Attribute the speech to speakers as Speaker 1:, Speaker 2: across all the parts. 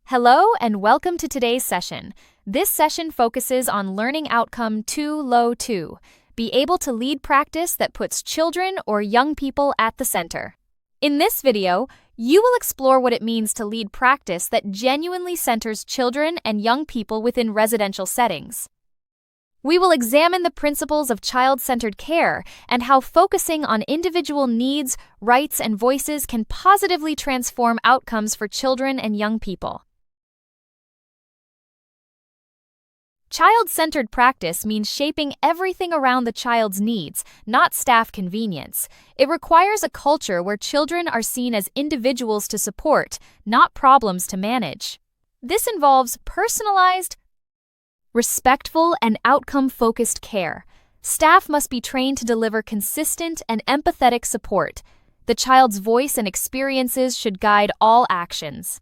Speaker 1: Hello and welcome to today's session. This session focuses on learning outcome 2 LO2, be able to lead practice that puts children or young people at the center. In this video, you will explore what it means to lead practice that genuinely centers children and young people within residential settings. We will examine the principles of child-centered care and how focusing on individual needs, rights, and voices can positively transform outcomes for children and young people. Child-centered practice means shaping everything around the child's needs, not staff convenience. It requires a culture where children are seen as individuals to support, not problems to manage. This involves personalized, respectful, and outcome-focused care. Staff must be trained to deliver consistent and empathetic support. The child's voice and experiences should guide all actions.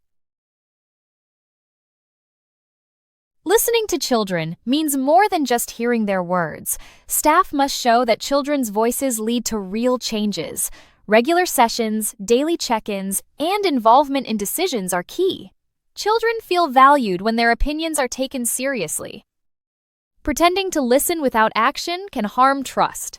Speaker 1: Listening to children means more than just hearing their words. Staff must show that children's voices lead to real changes. Regular sessions, daily check-ins, and involvement in decisions are key. Children feel valued when their opinions are taken seriously. Pretending to listen without action can harm trust.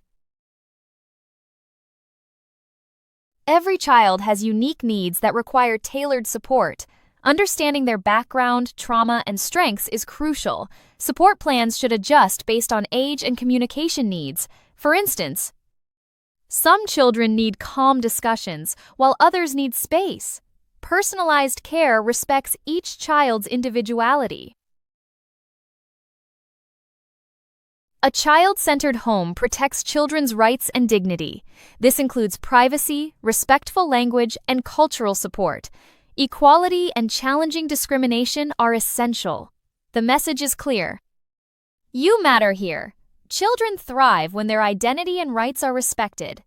Speaker 1: Every child has unique needs that require tailored support. Understanding their background, trauma, and strengths is crucial. Support plans should adjust based on age and communication needs. For instance, some children need calm discussions, while others need space. Personalized care respects each child's individuality. A child-centered home protects children's rights and dignity. This includes privacy, respectful language, and cultural support. Equality and challenging discrimination are essential. The message is clear. You matter here. Children thrive when their identity and rights are respected.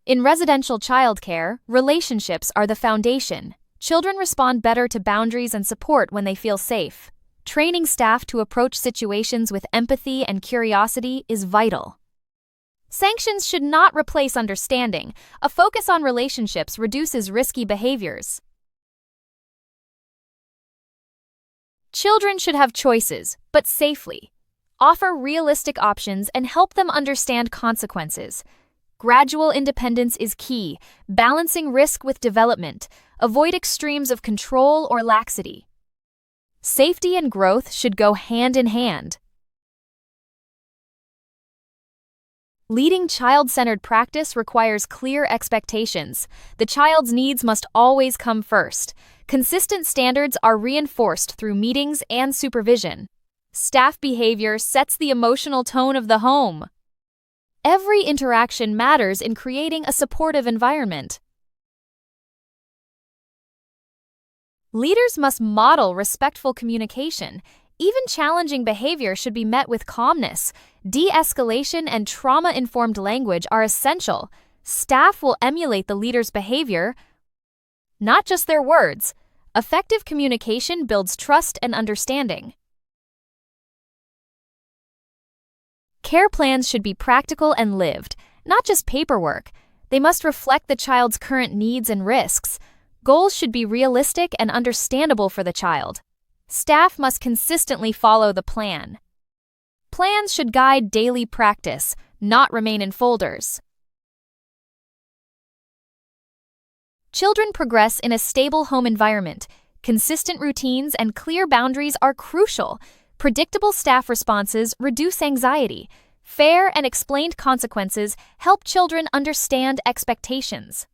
Speaker 1: In residential childcare, relationships are the foundation. Children respond better to boundaries and support when they feel safe. Training staff to approach situations with empathy and curiosity is vital. Sanctions should not replace understanding. A focus on relationships reduces risky behaviors. Children should have choices, but safely. Offer realistic options and help them understand consequences. Gradual independence is key, balancing risk with development. Avoid extremes of control or laxity. Safety and growth should go hand in hand. Leading child-centered practice requires clear expectations. The child's needs must always come first. Consistent standards are reinforced through meetings and supervision. Staff behavior sets the emotional tone of the home. Every interaction matters in creating a supportive environment. Leaders must model respectful communication. Even challenging behavior should be met with calmness. De-escalation and trauma-informed language are essential. Staff will emulate the leader's behavior, not just their words. Effective communication builds trust and understanding. Care plans should be practical and lived, not just paperwork. They must reflect the child's current needs and risks. Goals should be realistic and understandable for the child. Staff must consistently follow the plan. Plans should guide daily practice, not remain in folders. Children progress in a stable home environment. Consistent routines and clear boundaries are crucial. Predictable staff responses reduce anxiety. Fair and explained consequences help children understand expectations.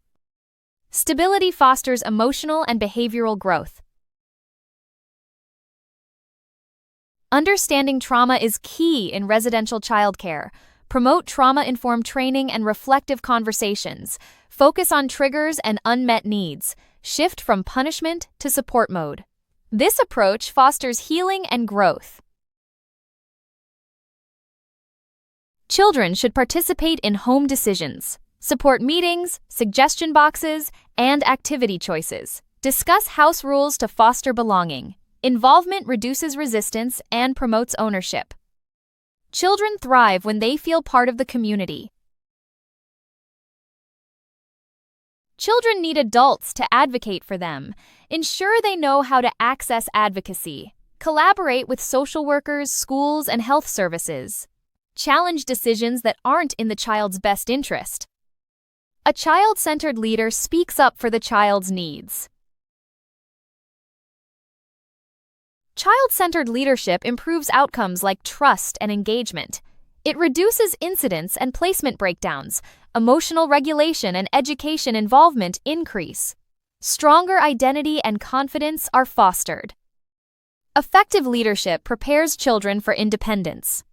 Speaker 1: Stability fosters emotional and behavioral growth. Understanding trauma is key in residential childcare. Promote trauma-informed training and reflective conversations. Focus on triggers and unmet needs. Shift from punishment to support mode. This approach fosters healing and growth. Children should participate in home decisions. Support meetings, suggestion boxes, and activity choices. Discuss house rules to foster belonging. Involvement reduces resistance and promotes ownership. Children thrive when they feel part of the community. Children need adults to advocate for them. Ensure they know how to access advocacy. Collaborate with social workers, schools, and health services. Challenge decisions that aren't in the child's best interest. A child-centered leader speaks up for the child's needs. Child-centered leadership improves outcomes like trust and engagement. It reduces incidents and placement breakdowns. Emotional regulation and education involvement increase. Stronger identity and confidence are fostered. Effective leadership prepares children for independence.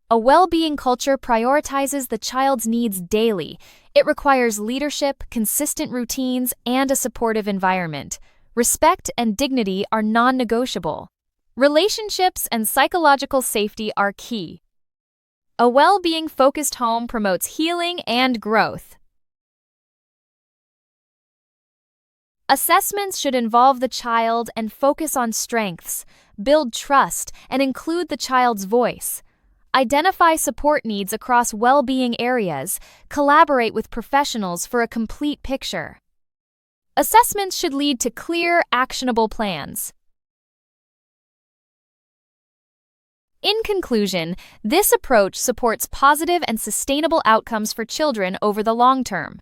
Speaker 1: A well-being culture prioritizes the child's needs daily. It requires leadership, consistent routines, and a supportive environment. Respect and dignity are non-negotiable. Relationships and psychological safety are key. A well-being-focused home promotes healing and growth. Assessments should involve the child and focus on strengths, build trust, and include the child's voice. Identify support needs across well-being areas. Collaborate with professionals for a complete picture. Assessments should lead to clear, actionable plans. In conclusion, this approach supports positive and sustainable outcomes for children over the long term.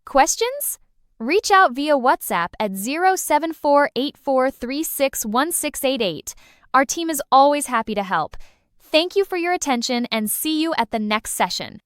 Speaker 1: Questions? Reach out via WhatsApp at 07484361688. Our team is always happy to help. Thank you for your attention and see you at the next session.